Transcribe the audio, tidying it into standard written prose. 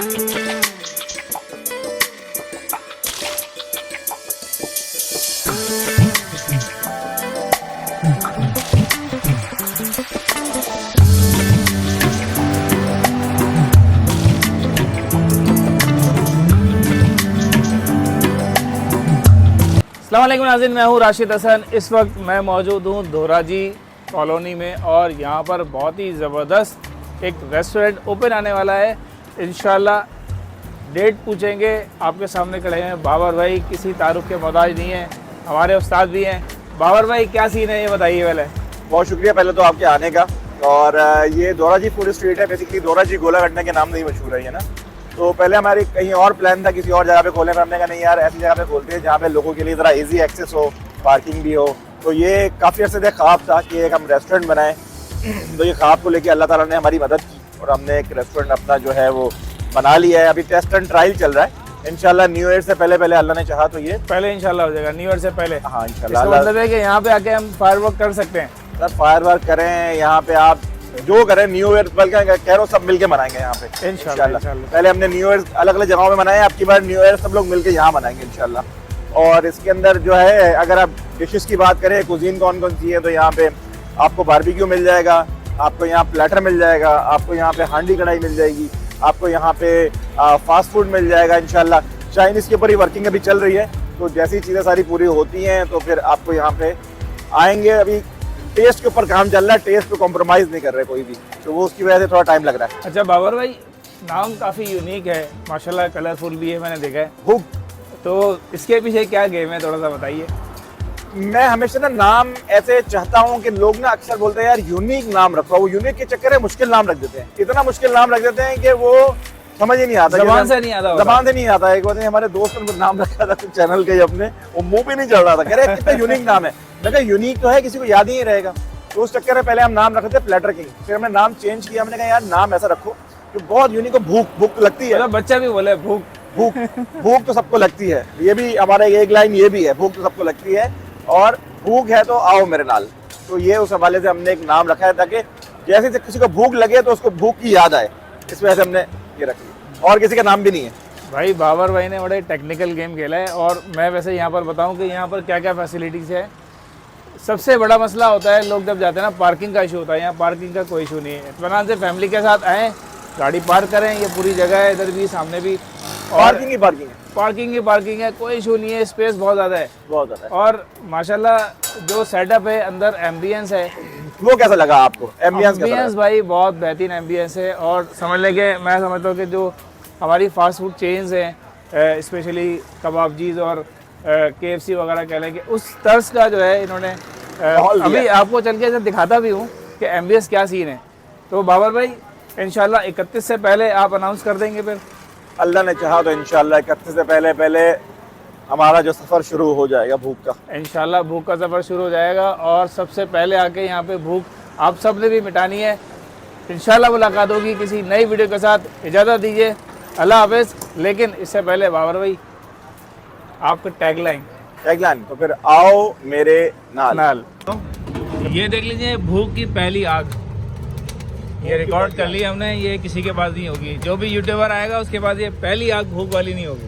अस्सलामुअलैकुम नाज़रीन, मैं हूँ राशिद हसन। इस वक्त मैं मौजूद हूँ धोराजी कॉलोनी में और यहाँ पर बहुत ही ज़बरदस्त एक रेस्टोरेंट ओपन आने वाला है। इंशाल्लाह डेट पूछेंगे। आपके सामने खड़े हैं बाबर भाई, किसी तारुफ के मोहताज नहीं है, हमारे उस्ताद भी हैं। बाबर भाई क्या सीन है ये बताइए पहले। बहुत शुक्रिया पहले तो आपके आने का। और ये धोराजी फूड स्ट्रीट है, बेसिकली धोराजी गोला कटने के नाम नहीं मशहूर है ये ना। तो पहले हमारी कहीं और प्लान था किसी और जगह पे खोलने पर, हमने कहा नहीं यार ऐसी जगह पे खोलते हैं जहाँ पे लोगों के लिए ज़रा इजी एक्सेस हो, पार्किंग भी हो। तो ये काफ़ी अर्से से ख्वाब था कि एक हम रेस्टोरेंट बनाएं। तो ये ख्वाब को लेके अल्लाह ताला ने हमारी मदद की और हमने एक रेस्टोरेंट अपना जो है वो बना लिया है। अभी टेस्ट एंड ट्रायल चल रहा है। इंशाल्लाह न्यू ईयर से पहले अल्लाह ने चाहा तो ये पहले इंशाल्लाह हो जाएगा, न्यू ईयर से पहले। हाँ इंशाल्लाह। मतलब है कि यहाँ पे आके हम फायर वर्क कर सकते हैं। सर फायर वर्क करें यहाँ पे, आप जो करें न्यू ईयर बल्कि कह रहा हूँ सब मिलके मनाएंगे यहाँ पे इंशाल्लाह। पहले हमने न्यू ईयर अलग अलग जगहों में मनाए, आपकी बार न्यू ईयर सब लोग मिलके यहाँ मनाएंगे इंशाल्लाह। और इसके अंदर जो है अगर आप डिशेस की बात करें, कुजीन कौन कौन सी है, तो यहाँ पे आपको बारबेक्यू मिल जाएगा, आपको यहाँ प्लेटर मिल जाएगा, आपको यहाँ पे हांडी कढ़ाई मिल जाएगी, आपको यहाँ पे फास्ट फूड मिल जाएगा इंशाल्लाह। चाइनीज़ के ऊपर ही वर्किंग अभी चल रही है, तो जैसी चीज़ें सारी पूरी होती हैं तो फिर आपको यहाँ पे आएंगे। अभी टेस्ट के ऊपर काम चल रहा है, टेस्ट पे कॉम्प्रोमाइज़ नहीं कर रहे कोई भी, तो वो उसकी वजह से थोड़ा टाइम लग रहा है। अच्छा बाबर भाई, नाम काफ़ी यूनिक है माशाल्लाह, कलरफुल भी है, मैंने देखा है। भूख, तो इसके पीछे क्या गेम है थोड़ा सा बताइए। मैं हमेशा ना नाम ऐसे चाहता हूँ कि लोग ना अक्सर बोलते हैं यार यूनिक नाम रखो, वो यूनिक के चक्कर में मुश्किल नाम रख देते हैं, इतना मुश्किल नाम रख देते हैं कि वो समझ ही नहीं आता, जबान से नहीं आता, जबान से नहीं आता। एक बार हमारे दोस्त ने नाम रखा था चैनल के अपने, वो मुंह भी नहीं चल रहा था, कह रहे कितना यूनिक नाम है। मैं कहा यूनिक तो है, किसी को याद ही नहीं रहेगा। तो उस चक्कर में पहले हम नाम रखते थे प्लेटर किंग, फिर हमने नाम चेंज किया। हमने कहा यार नाम ऐसा रखो कि बहुत यूनिक हो। भूख, भूख लगती है, बच्चा भी बोले भूख भूख भूख तो सबको लगती है। ये भी हमारा एक लाइन ये भी है, भूख तो सबको लगती है और भूख है तो आओ मेरे नाल। तो ये उस हवाले से हमने एक नाम रखा है ताकि जैसे किसी को भूख लगे तो उसको भूख की याद आए, इस वजह से हमने ये रखी। और किसी का नाम भी नहीं है। भाई बाबर भाई ने बड़े टेक्निकल गेम खेला है। और मैं वैसे यहाँ पर बताऊँ कि यहाँ पर क्या क्या फैसिलिटीज़ है। सबसे बड़ा मसला होता है लोग जब जाते हैं ना, पार्किंग का इशू होता है। यहाँ पार्किंग का कोई इशू नहीं है। इत्मीनान से फैमिली के साथ आएँ, गाड़ी पार्क करें, ये पूरी जगह है, इधर भी सामने भी पार्किंग ही पार्किंग है, पार्किंग ही पार्किंग है, कोई इशू नहीं है। स्पेस बहुत ज़्यादा है, बहुत ज़्यादा है। और माशाल्लाह जो सेटअप है अंदर, एम्बियंस है, वो कैसा लगा आपको? एम्बियंस भाई बहुत बेहतरीन एम्बियंस है। और समझ लेंगे, मैं समझता हूँ कि जो हमारी फास्ट फूड चेन्स हैं, स्पेशली कबाबजीज और KFC वगैरह कह लें कि उस तर्ज का जो है इन्होंने अभी आपको चल के दिखाता भी हूँ कि एम्बियंस क्या सीन है। तो बाबर भाई इंशाल्लाह 31 से पहले आप अनाउंस कर देंगे, फिर अल्लाह ने चाहा तो इंशाल्लाह 31 से पहले हमारा जो सफ़र शुरू हो जाएगा भूख का। इंशाल्लाह भूख का सफ़र शुरू हो जाएगा और सबसे पहले आके यहाँ पे भूख आप सब ने भी मिटानी है। इंशाल्लाह मुलाकात होगी किसी नई वीडियो के साथ। इजाज़त दीजिए, अल्लाह हाफ़िज़। लेकिन इससे पहले बाबर भाई आपका टैगलाइन तो फिर आओ मेरे नाल। तो ये देख लीजिए, भूख की पहली आग, ये रिकॉर्ड कर लिया हमने। ये किसी के पास नहीं होगी, जो भी यूट्यूबर आएगा उसके पास ये पहली आग भूख वाली नहीं होगी।